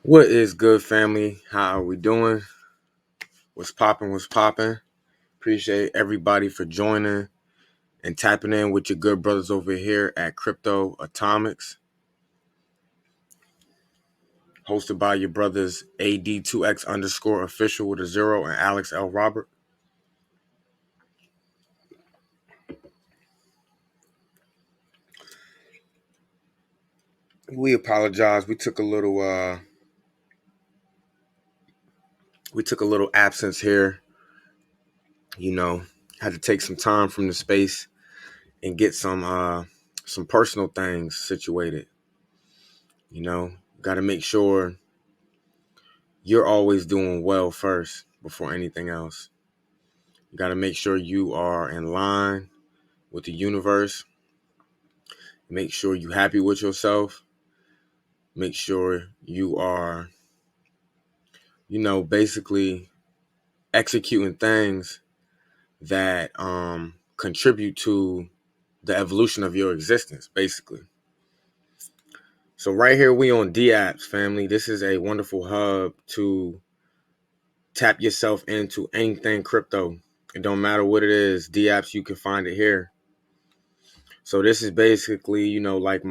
What is good, family? How are we doing? What's popping? What's popping? Appreciate everybody for joining and tapping in with your good brothers over here at Crypto Atomics, hosted by your brothers AD2X underscore official with a zero and Alex L. Robert. We apologize. We took a little absence here. You know, had to take some time from the space and get some personal things situated. Got to make sure you're always doing well first before anything else. You got to make sure you are in line with the universe. Make sure you're happy with yourself. Make sure you are, basically executing things that contribute to the evolution of your existence, basically. So right here, we on D-Apps, family. This is a wonderful hub to tap yourself into anything crypto. It don't matter what it is. D-Apps, you can find it here. So this is basically, like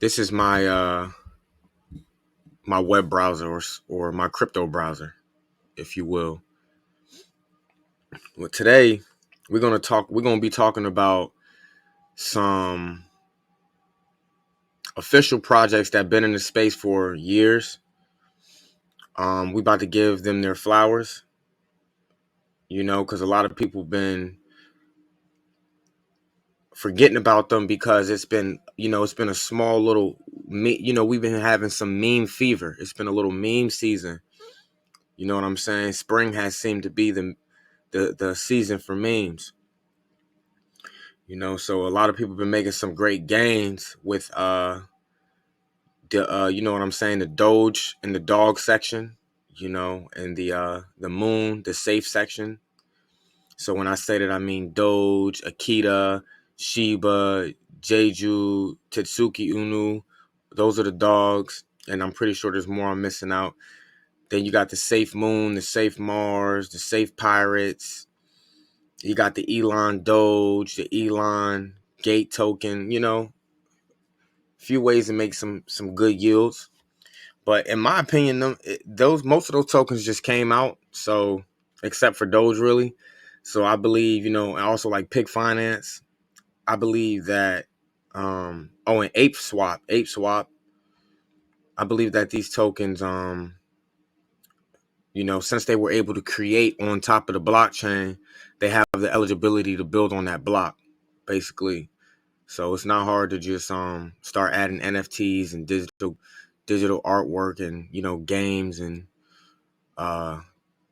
this is my web browser or my crypto browser, if you will. Well, today we're gonna be talking about some official projects that have been in the space for years. We about to give them their flowers, because a lot of people been forgetting about them because it's been a small little, we've been having some meme fever. It's been a little meme season. You know what I'm saying? Spring has seemed to be the season for memes. So a lot of people have been making some great gains with you know what I'm saying, the Doge and the dog section, and the moon, the safe section. So when I say that, I mean Doge, Akita, Shiba, Jeju, Tetsuki Unu. Those are the dogs, and I'm pretty sure there's more I'm missing out. Then you got the safe moon, the safe Mars, the safe pirates. You got the Elon Doge, the Elon Gate token. A few ways to make some good yields. But in my opinion, most of those tokens just came out. So except for Doge, really. So I believe, and also like Pig Finance. I believe that and Ape Swap. I believe that these tokens, since they were able to create on top of the blockchain, they have the eligibility to build on that block, basically. So it's not hard to just start adding NFTs and digital artwork and games and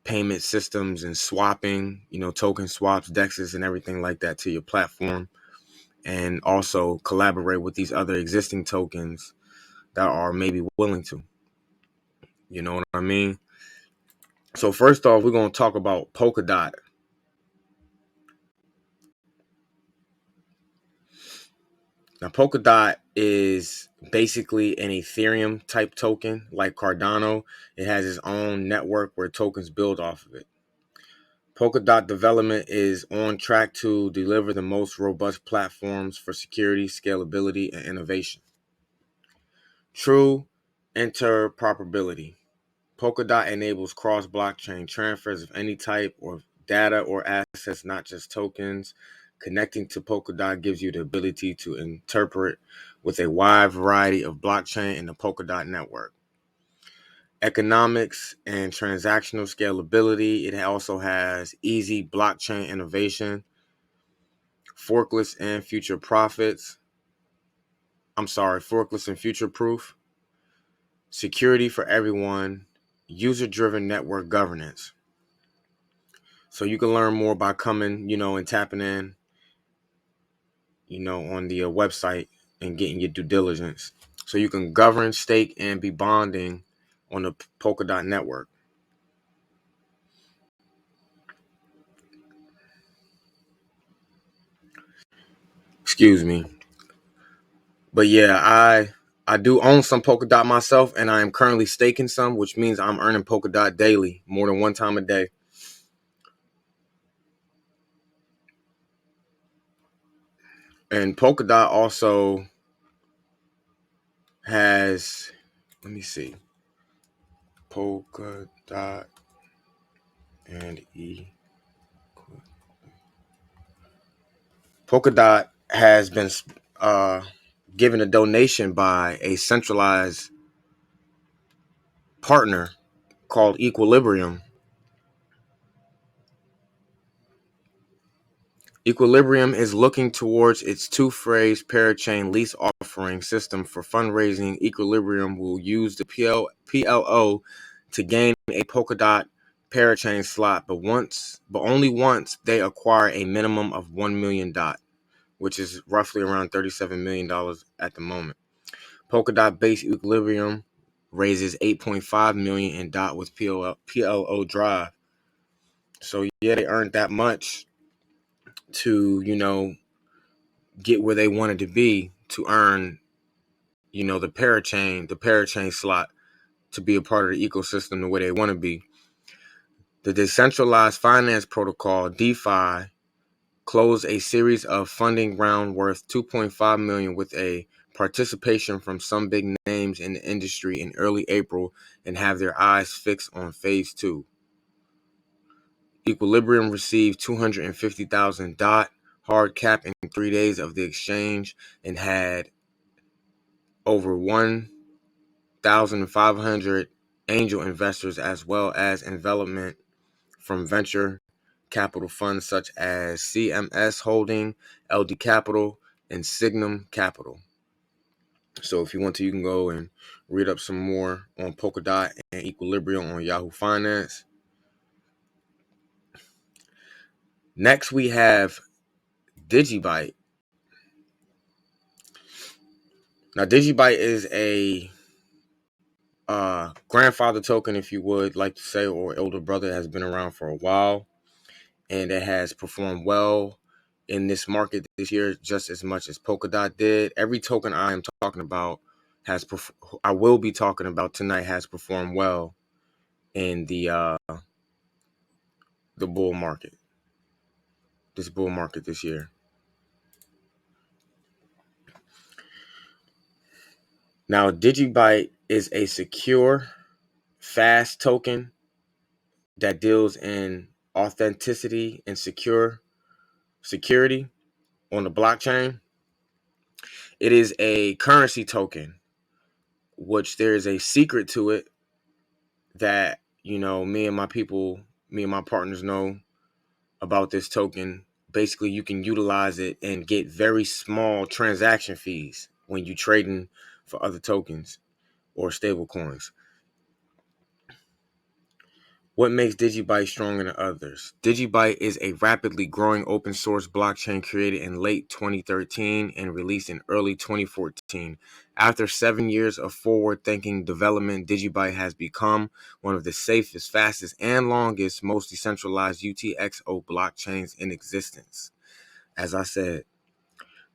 payment systems and swapping, token swaps, dexes, and everything like that to your platform, and also collaborate with these other existing tokens that are maybe willing to. You know what I mean? So first off, we're going to talk about Polkadot. Now, Polkadot is basically an Ethereum type token like Cardano. It has its own network where tokens build off of it. Polkadot development is on track to deliver the most robust platforms for security, scalability, and innovation. True interoperability. Polkadot enables cross-blockchain transfers of any type of data or assets, not just tokens. Connecting to Polkadot gives you the ability to interpret with a wide variety of blockchain in the Polkadot network. Economics and transactional scalability. It also has easy blockchain innovation, forkless and future profits. Forkless and future proof. Security for everyone. User-driven network governance. So you can learn more by coming, and tapping in, on the website and getting your due diligence. So you can govern, stake, and be bonding on the Polkadot network. Excuse me. But yeah, I do own some Polkadot myself, and I am currently staking some, which means I'm earning Polkadot daily, more than one time a day. And Polkadot also has, let me see, Polkadot and Polkadot has been given a donation by a centralized partner called Equilibrium. Equilibrium is looking towards its two-phase parachain lease offering system for fundraising. Equilibrium will use the PLO to gain a Polkadot parachain slot, but only once they acquire a minimum of 1 million DOT, which is roughly around $37 million at the moment. Polkadot-based Equilibrium raises 8.5 million in DOT with PLO Drive. So yeah, they earned that much to, get where they wanted to be, to earn, the parachain slot, to be a part of the ecosystem the way they want to be. The Decentralized Finance Protocol, DeFi, closed a series of funding round worth 2.5 million with a participation from some big names in the industry in early April and have their eyes fixed on phase 2. Equilibrium received 250,000 DOT hard cap in 3 days of the exchange and had over 1,500 angel investors, as well as investment from venture capital funds such as CMS Holding, LD Capital, and Signum Capital. So if you want to, you can go and read up some more on Polkadot and Equilibrium on Yahoo Finance. Next, we have DigiByte. Now, DigiByte is a grandfather token, if you would like to say, or elder brother, has been around for a while, and it has performed well in this market this year just as much as Polkadot did. Every token I am talking about I will be talking about tonight has performed well in the bull market, this year. Now, DigiByte is a secure, fast token that deals in authenticity and security on the blockchain. It is a currency token, which there is a secret to it that, me and my partners know about this token. Basically, you can utilize it and get very small transaction fees when you trading for other tokens or stable coins. What makes DigiByte stronger than others? DigiByte is a rapidly growing open source blockchain created in late 2013 and released in early 2014. After 7 years of forward-thinking development, DigiByte has become one of the safest, fastest, and longest, most decentralized UTXO blockchains in existence. As I said,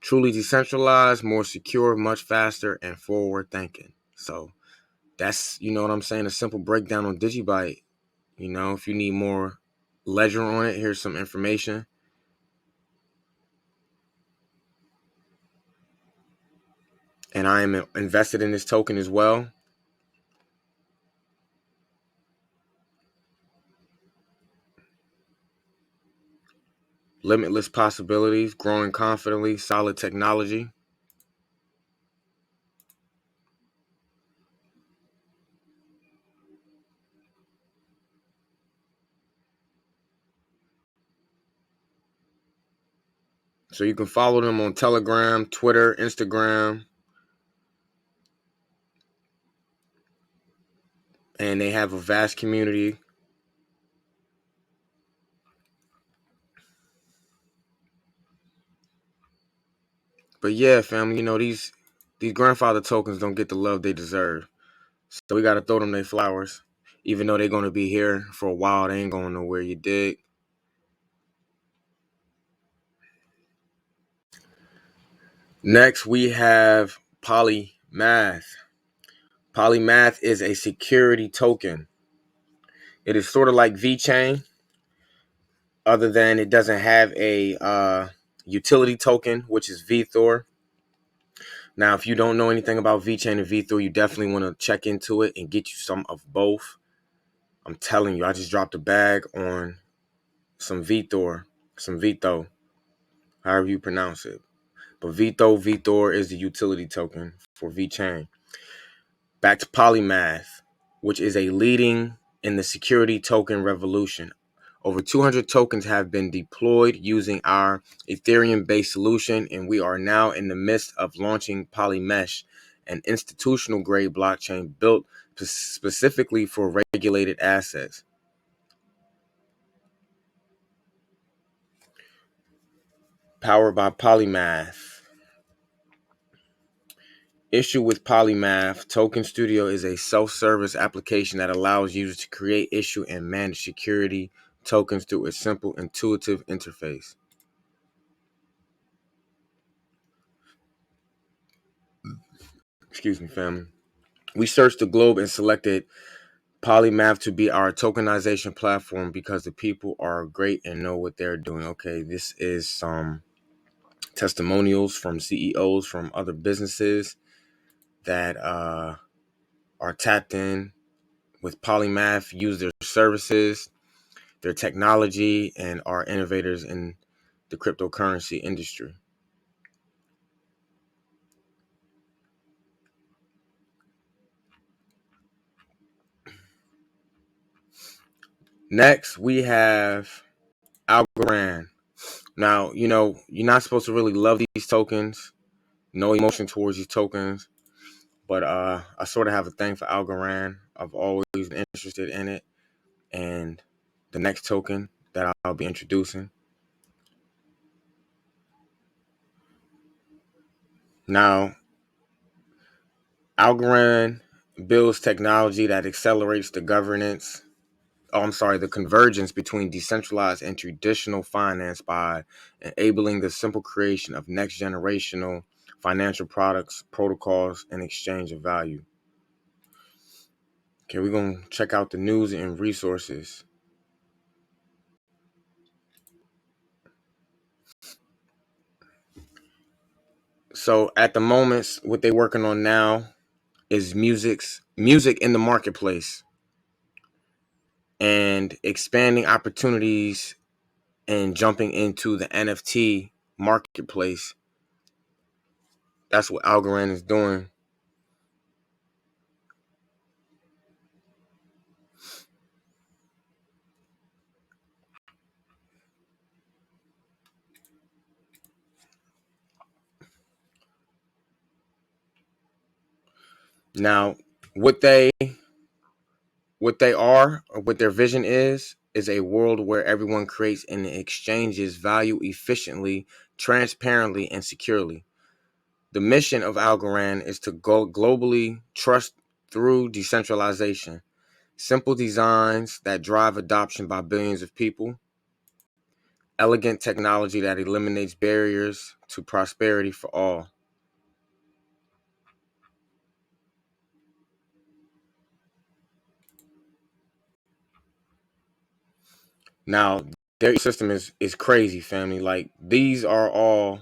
truly decentralized, more secure, much faster, and forward-thinking. So that's, what I'm saying, a simple breakdown on DigiByte. If you need more ledger on it, here's some information. And I am invested in this token as well. Limitless possibilities, growing confidently, solid technology. So you can follow them on Telegram, Twitter, Instagram. And they have a vast community. But yeah, family, these grandfather tokens don't get the love they deserve. So we got to throw them their flowers. Even though they're going to be here for a while, they ain't going nowhere, you dig? Next, we have Polymath. Math. Polymath is a security token. It is sort of like VeChain, other than it doesn't have a utility token, which is VeThor. Now, if you don't know anything about VeChain and VeThor, you definitely want to check into it and get you some of both. I'm telling you, I just dropped a bag on some VeThor, some Vito, however you pronounce it. But VeThor is the utility token for VeChain. Back to Polymath, which is a leading in the security token revolution. Over 200 tokens have been deployed using our Ethereum-based solution, and we are now in the midst of launching Polymesh, an institutional-grade blockchain built specifically for regulated assets. Powered by Polymath. Issue with Polymath, Token Studio is a self-service application that allows users to create, issue, and manage security tokens through a simple, intuitive interface. Excuse me, family. We searched the globe and selected Polymath to be our tokenization platform because the people are great and know what they're doing. Okay, this is some testimonials from CEOs from other businesses that are tapped in with Polymath, use their services, their technology, and are innovators in the cryptocurrency industry. Next, we have Algorand. Now, you're not supposed to really love these tokens, no emotion towards these tokens, but I sort of have a thing for Algorand. I've always been interested in it, and the next token that I'll be introducing. Now, Algorand builds technology that accelerates the governance the convergence between decentralized and traditional finance by enabling the simple creation of next generational financial products, protocols, and exchange of value. Okay, we're going to check out the news and resources. So at the moment, what they're working on now is music in the marketplace and expanding opportunities and jumping into the NFT marketplace. That's what Algorand is doing. Now, what they are, or what their vision is a world where everyone creates and exchanges value efficiently, transparently, and securely. The mission of Algorand is to go globally trust through decentralization, simple designs that drive adoption by billions of people, elegant technology that eliminates barriers to prosperity for all. Now, their system is crazy, family. Like, these are all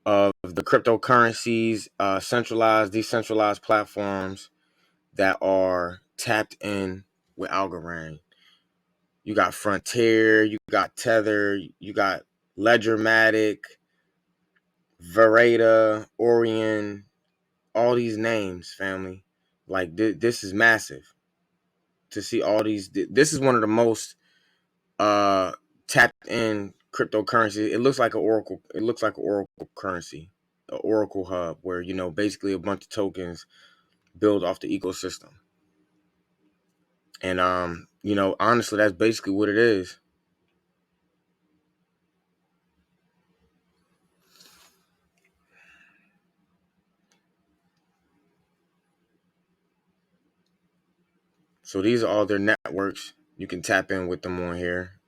of the cryptocurrencies, centralized, decentralized platforms that are tapped in with Algorand. You got Frontier, you got Tether, you got Ledgermatic, Vereda, Orion, all these names, family. Like, this is massive to see all these. This is one of the most uh tapped in cryptocurrency. It looks like an Oracle. It looks like an Oracle currency, an Oracle hub, where basically a bunch of tokens build off the ecosystem. And honestly, that's basically what it is. So these are all their networks. You can tap in with them on here,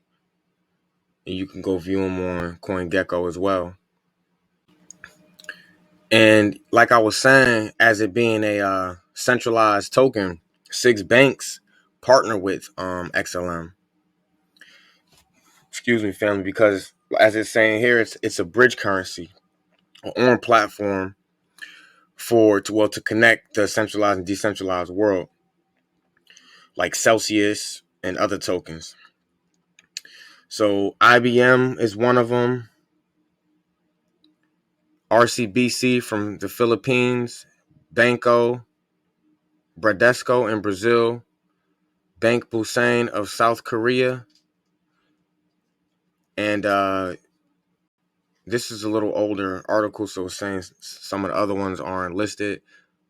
and you can go view them on CoinGecko as well. And like I was saying, as it being a centralized token, 6 banks partner with XLM. Excuse me, family, because as it's saying here, it's a bridge currency on platform to connect the centralized and decentralized world, like Celsius and other tokens. So IBM is one of them. RCBC from the Philippines, Banco Bradesco in Brazil, Bank Busan of South Korea, and this is a little older article, so it's saying some of the other ones aren't listed,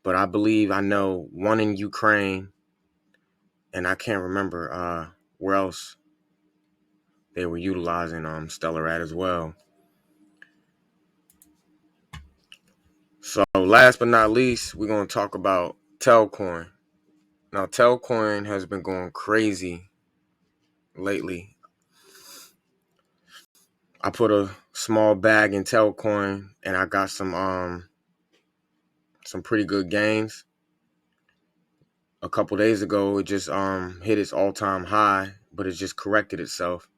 but I believe I know one in Ukraine, and I can't remember where else they were utilizing Stellar at as well. So last but not least, we're going to talk about Telcoin. Now, Telcoin has been going crazy lately. I put a small bag in Telcoin, and I got some pretty good gains. A couple days ago, it just hit its all-time high, but it just corrected itself.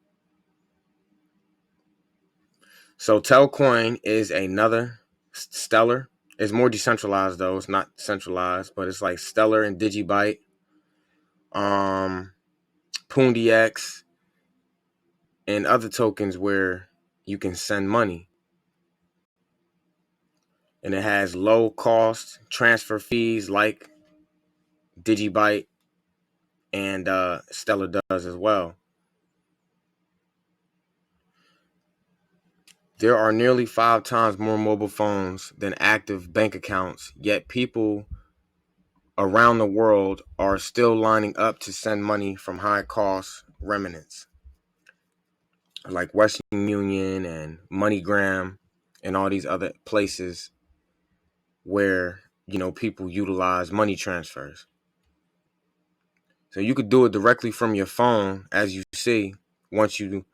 So Telcoin is another Stellar. It's more decentralized though. It's not centralized, but it's like Stellar and DigiByte, PoonDX, and other tokens where you can send money. And it has low cost transfer fees like DigiByte and Stellar does as well. There are nearly 5 times more mobile phones than active bank accounts, yet people around the world are still lining up to send money from high-cost remnants like Western Union and MoneyGram and all these other places where, people utilize money transfers. So you could do it directly from your phone, as you see, once you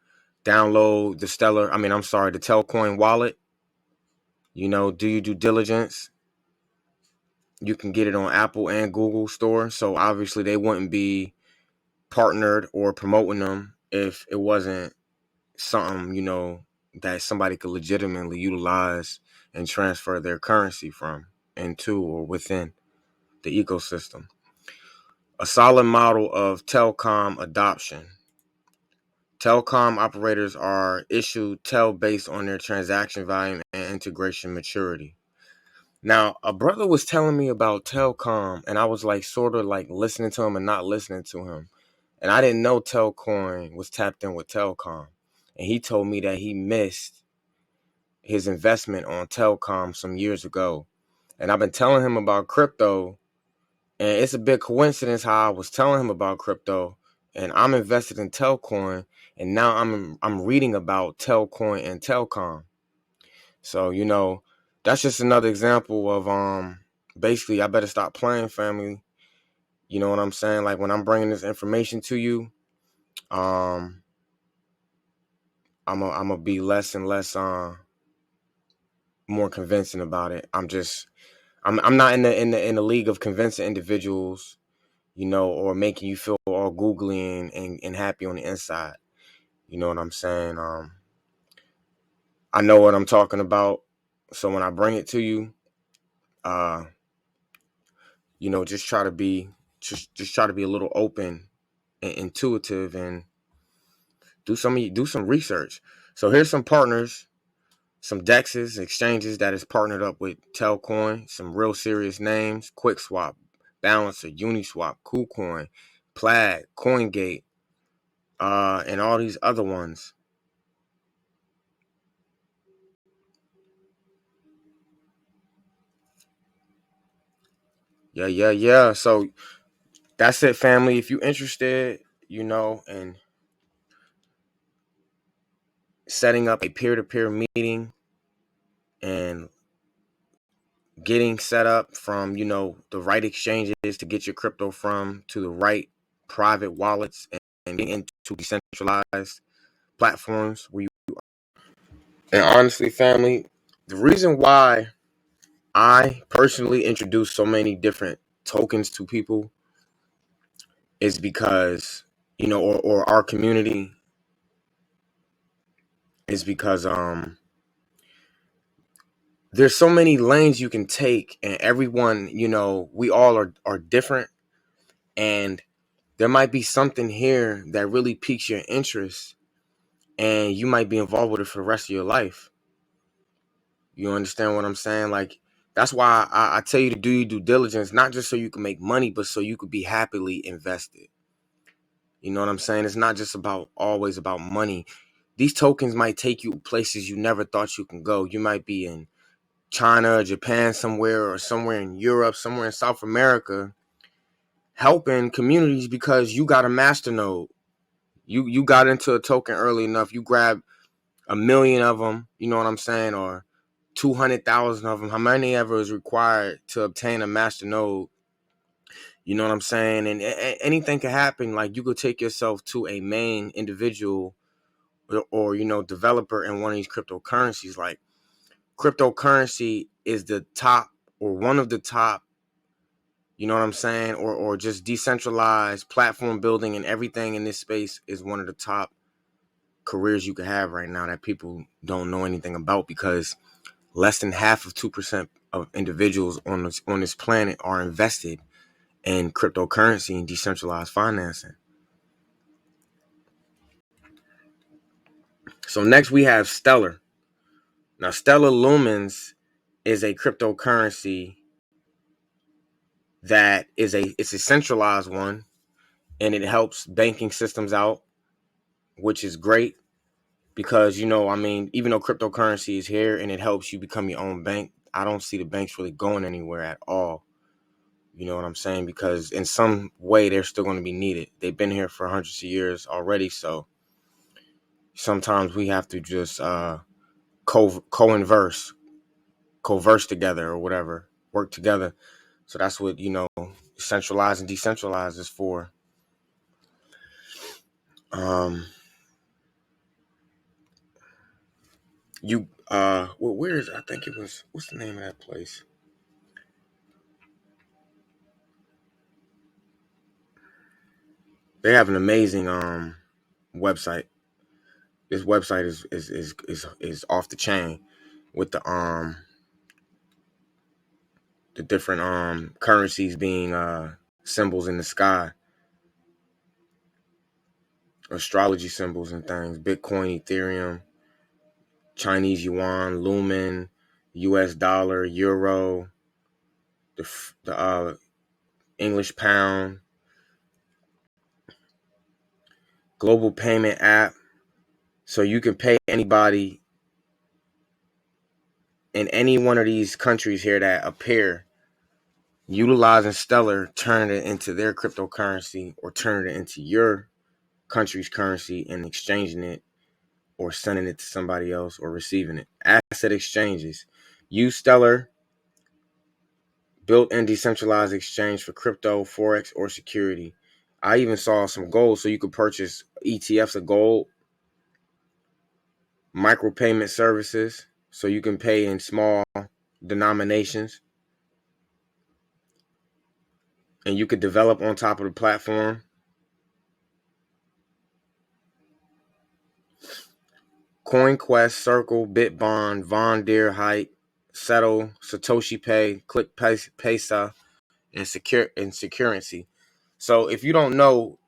download the the Telcoin wallet. Do your due diligence. You can get it on Apple and Google Store. So obviously they wouldn't be partnered or promoting them if it wasn't something, that somebody could legitimately utilize and transfer their currency from into or within the ecosystem. A solid model of telecom adoption. Telecom operators are issued TEL based on their transaction volume and integration maturity. Now, a brother was telling me about Telcom, and I was like sort of like listening to him and not listening to him. And I didn't know Telcoin was tapped in with Telcom. And he told me that he missed his investment on Telcom some years ago. And I've been telling him about crypto, and it's a big coincidence how I was telling him about crypto, and I'm invested in Telcoin, and now I'm reading about Telcoin and Telcom. So, that's just another example of basically I better stop playing, family. You know what I'm saying? Like when I'm bringing this information to you, I'm gonna be less and less more convincing about it. I'm not in the league of convincing individuals, or making you feel all googly and happy on the inside. You know what I'm saying? I know what I'm talking about. So when I bring it to you, uh, just try to be just try to be a little open and intuitive and do some research. So here's some partners, some dexes, exchanges that is partnered up with Telcoin, some real serious names: QuickSwap, Balancer, Uniswap, KuCoin, Plaid, CoinGate, and all these other ones. Yeah. So that's it, family. If you're interested, in setting up a peer-to-peer meeting and getting set up from, the right exchanges to get your crypto from, to the right private wallets, and getting into decentralized platforms where you. And honestly, family, the reason why I personally introduce so many different tokens to people is because, or our community is because there's so many lanes you can take, and everyone, we all are different, and there might be something here that really piques your interest, and you might be involved with it for the rest of your life. You understand what I'm saying? Like, that's why I tell you to do your due diligence, not just so you can make money, but so you could be happily invested. You know what I'm saying? It's not just always about money. These tokens might take you places you never thought you can go. You might be in China or Japan somewhere, or somewhere in Europe, somewhere in South America, helping communities because you got a masternode. You got into a token early enough. You grab 1,000,000 of them. You know what I'm saying? Or 200,000 of them. How many ever is required to obtain a masternode? You know what I'm saying? And anything can happen. Like, you could take yourself to a main individual, or developer in one of these cryptocurrencies. Like, cryptocurrency is the top, or one of the top, you know what I'm saying, or just decentralized platform building, and everything in this space is one of the top careers you could have right now that people don't know anything about, because less than half of 2% of individuals on this planet are invested in cryptocurrency and decentralized financing. So next we have Stellar. Now, Stellar Lumens is a cryptocurrency that it's a centralized one, and it helps banking systems out, which is great because, even though cryptocurrency is here and it helps you become your own bank, I don't see the banks really going anywhere at all. You know what I'm saying? Because in some way they're still going to be needed. They've been here for hundreds of years already, so sometimes we have to just co-inverse, converse together, or whatever, work together. So that's what, centralized and decentralized is for. Where is it? I think it was, what's the name of that place? They have an amazing website. This website is off the chain with the different currencies being symbols in the sky, astrology symbols and things. Bitcoin, Ethereum, Chinese yuan, lumen, US dollar, euro, the English pound, global payment app. So you can pay anybody in any one of these countries here that appear, utilizing Stellar, turn it into their cryptocurrency, or turn it into your country's currency and exchanging it, or sending it to somebody else, or receiving it. Asset exchanges. Use Stellar built-in decentralized exchange for crypto, forex, or security. I even saw some gold, so you could purchase ETFs of gold, micropayment services, so you can pay in small denominations, and you could develop on top of the platform. CoinQuest, Circle, Bitbond, Von Deer, Height, Settle, Satoshi Pay, Click Pesa, and Securrency. So if you don't know,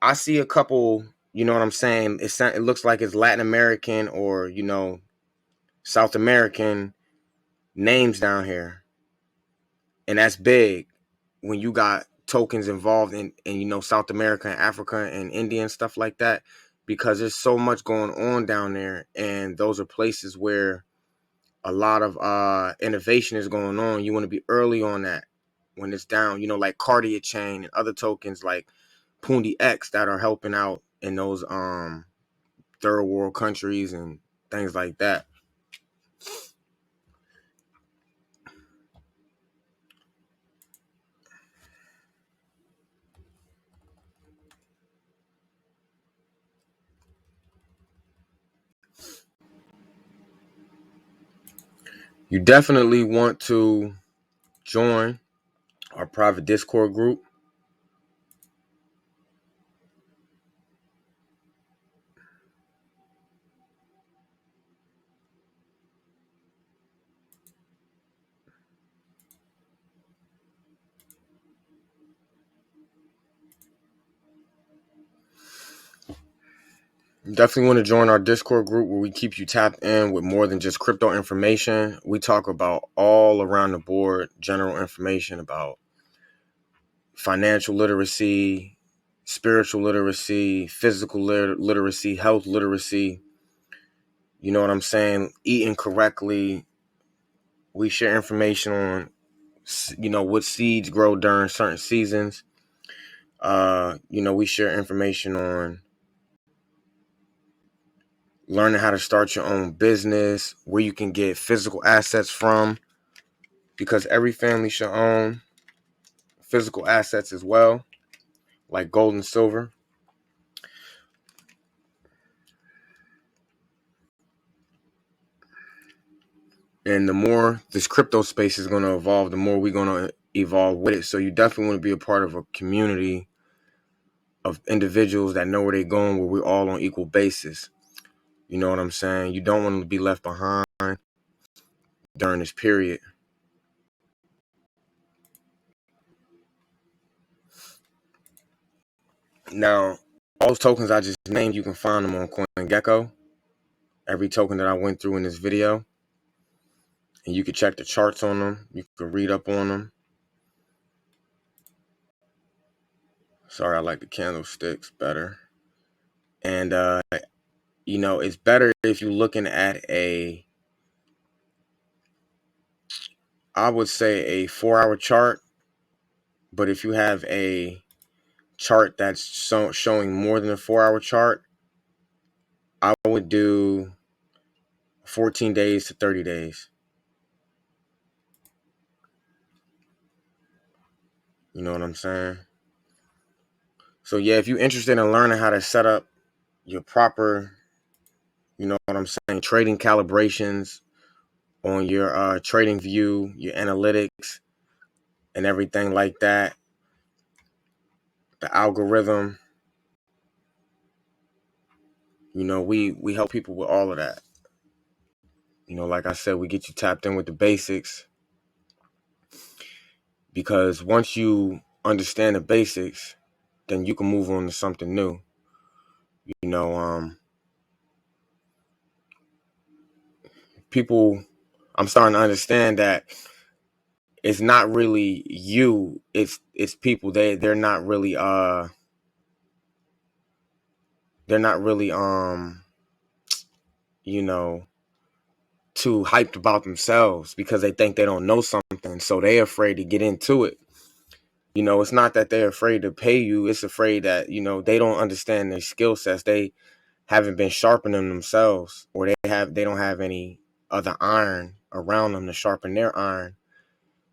I see a couple, you know what I'm saying? It looks like it's Latin American, or, South American names down here. And that's big when you got tokens involved in South America and Africa and India and stuff like that, because there's so much going on down there, and those are places where a lot of innovation is going on. You want to be early on that when it's down, like Cartier Chain and other tokens like Pundi X that are helping out in those third world countries and things like that. You definitely want to join our private Discord group. You definitely want to join our Discord group where we keep you tapped in with more than just crypto information. We talk about all around the board general information about financial literacy, spiritual literacy, physical literacy, health literacy. You know what I'm saying? Eating correctly. We share information on, what seeds grow during certain seasons. We share information on learning how to start your own business, where you can get physical assets from, because every family should own physical assets as well, like gold and silver. And the more this crypto space is going to evolve, the more we're going to evolve with it. So you definitely want to be a part of a community of individuals that know where they're going, where we're all on equal basis. You know what I'm saying? You don't want to be left behind during this period. Now, all those tokens I just named, you can find them on CoinGecko. Every token that I went through in this video. And you can check the charts on them. You can read up on them. Sorry, I like the candlesticks better. And, it's better if you're looking at I would say a 4-hour chart. But if you have a chart that's showing more than a 4-hour chart, I would do 14 days to 30 days. You know what I'm saying? So yeah, if you're interested in learning how to set up your proper, you know what I'm saying, trading calibrations on your trading view, your analytics, and everything like that, the algorithm, we help people with all of that. Like I said, we get you tapped in with the basics, because once you understand the basics, then you can move on to something new. People, I'm starting to understand that it's not really you, it's people. They're not really you know too hyped about themselves, because they think they don't know something, so they're afraid to get into it. It's not that they're afraid to pay you, it's afraid that they don't understand their skill sets. They haven't been sharpening themselves, or they don't have any other iron around them to sharpen their iron.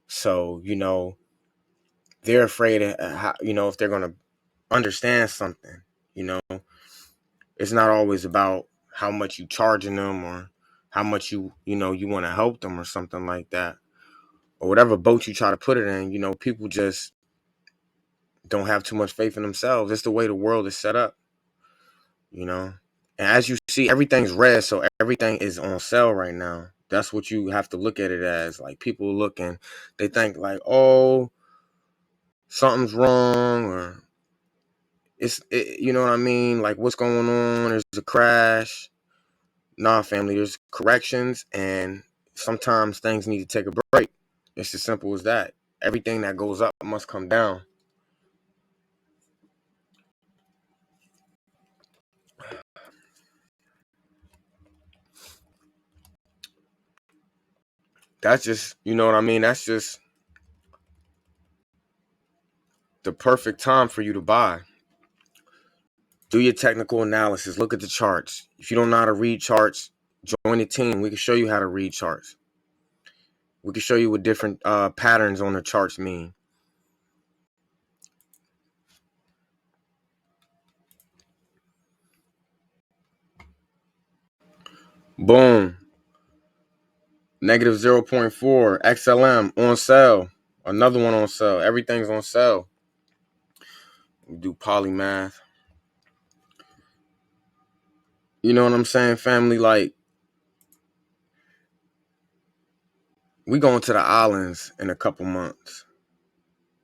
So they're afraid of if they're going to understand something. you know it's not always about how much you charging them, or how much you want to help them, or something like that, or whatever boat you try to put it in. People just don't have too much faith in themselves. It's the way the world is set up. And as you see, everything's red, so everything is on sale right now. That's what you have to look at it as. Like, people looking, they think like, oh, something's wrong, or you know what I mean? Like, what's going on? There's a crash. Nah, family, there's corrections, and sometimes things need to take a break. It's as simple as that. Everything that goes up must come down. That's just, you know what I mean? That's just the perfect time for you to buy. Do your technical analysis. Look at the charts. If you don't know how to read charts, join the team. We can show you how to read charts. We can show you what different patterns on the charts mean. Boom. Negative 0.4. XLM on sale. Another one on sale. Everything's on sale. We do Polymath. You know what I'm saying, family? Like, we going to the islands in a couple months.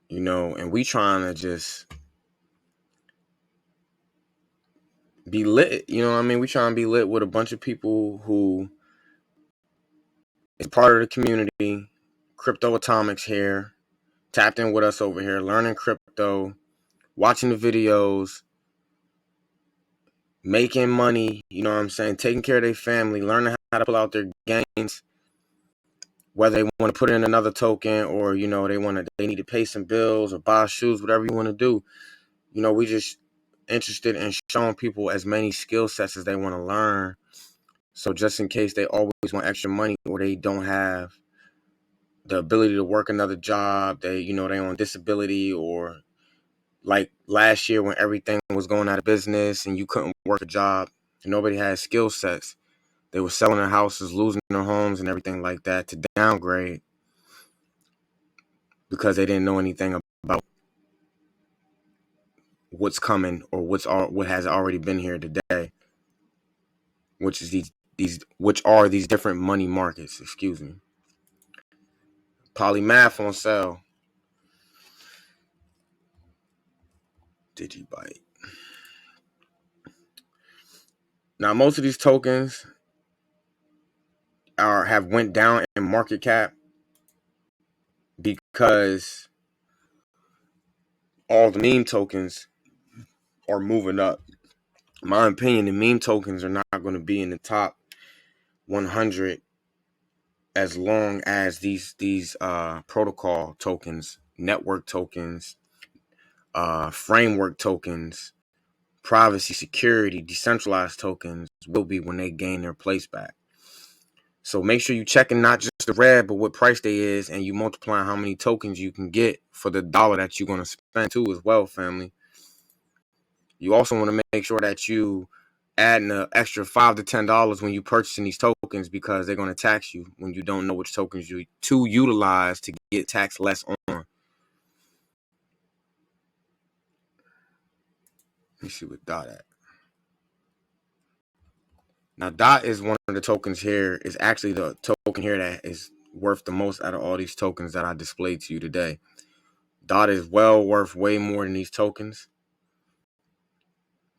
You know, and we trying to just be lit. You know what I mean? We trying to be lit with a bunch of people who is part of the community. Crypto Atomics here. Tapped in with us over here, learning crypto, watching the videos, making money, you know what I'm saying, taking care of their family, learning how to pull out their gains, whether they want to put in another token or, you know, they need to pay some bills or buy shoes, whatever you want to do. You know, we just interested in showing people as many skill sets as they want to learn. So just in case they always want extra money or they don't have the ability to work another job, they on disability, or like last year when everything was going out of business and you couldn't work a job, nobody had skill sets. They were selling their houses, losing their homes and everything like that to downgrade because they didn't know anything about what's coming or what has already been here today, which is these different money markets. Excuse me. Polymath on sale. DigiByte. Now most of these tokens have went down in market cap because all the meme tokens are moving up. In my opinion, the meme tokens are not going to be in the top 100 as long as these protocol tokens, network tokens, framework tokens, privacy, security, decentralized tokens will be when they gain their place back. So make sure you checking not just the red, but what price they is, and you multiply how many tokens you can get for the dollar that you're going to spend too as well, family. You also want to make sure that you adding an extra $5 to $10 when you purchasing these tokens, because they're going to tax you when you don't know which tokens you to utilize to get taxed less on. Let me see what Dot at. Now Dot is one of the tokens here. Is actually the token here that is worth the most out of all these tokens that I displayed to you today. Dot is well worth way more than these tokens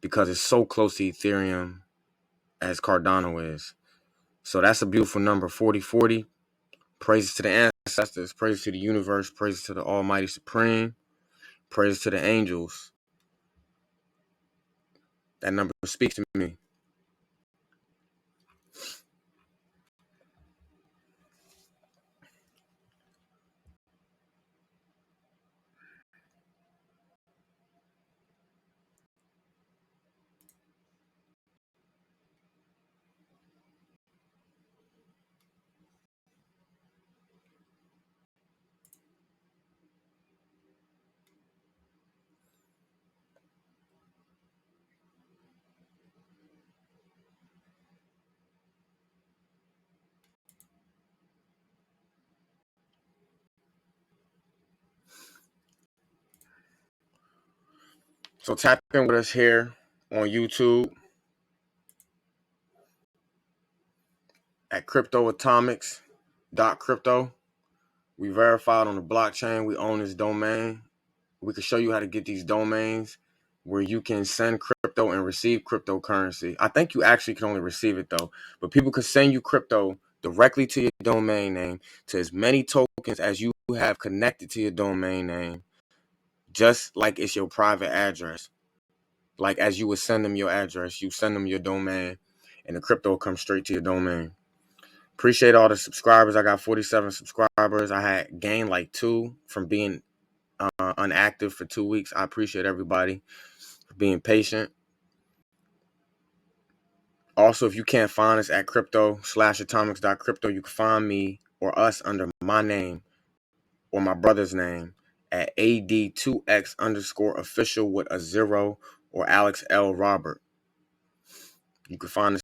because it's so close to Ethereum as Cardano is. So that's a beautiful number, 4040. Praises to the ancestors, praises to the universe, praises to the Almighty Supreme, praises to the angels. That number speaks to me. So tap in with us here on YouTube at cryptoatomics.crypto. We verified on the blockchain. We own this domain. We can show you how to get these domains where you can send crypto and receive cryptocurrency. I think you actually can only receive it though, but people can send you crypto directly to your domain name, to as many tokens as you have connected to your domain name, just like it's your private address. Like as you would send them your address, you send them your domain, and the crypto will come straight to your domain. Appreciate all the subscribers. I got 47 subscribers. I had gained like 2 from being unactive for 2 weeks. I appreciate everybody for being patient. Also, if you can't find us at crypto/atomics.crypto, you can find me or us under my name or my brother's name at AD2X_official with a 0, or Alex L. Robert. You can find us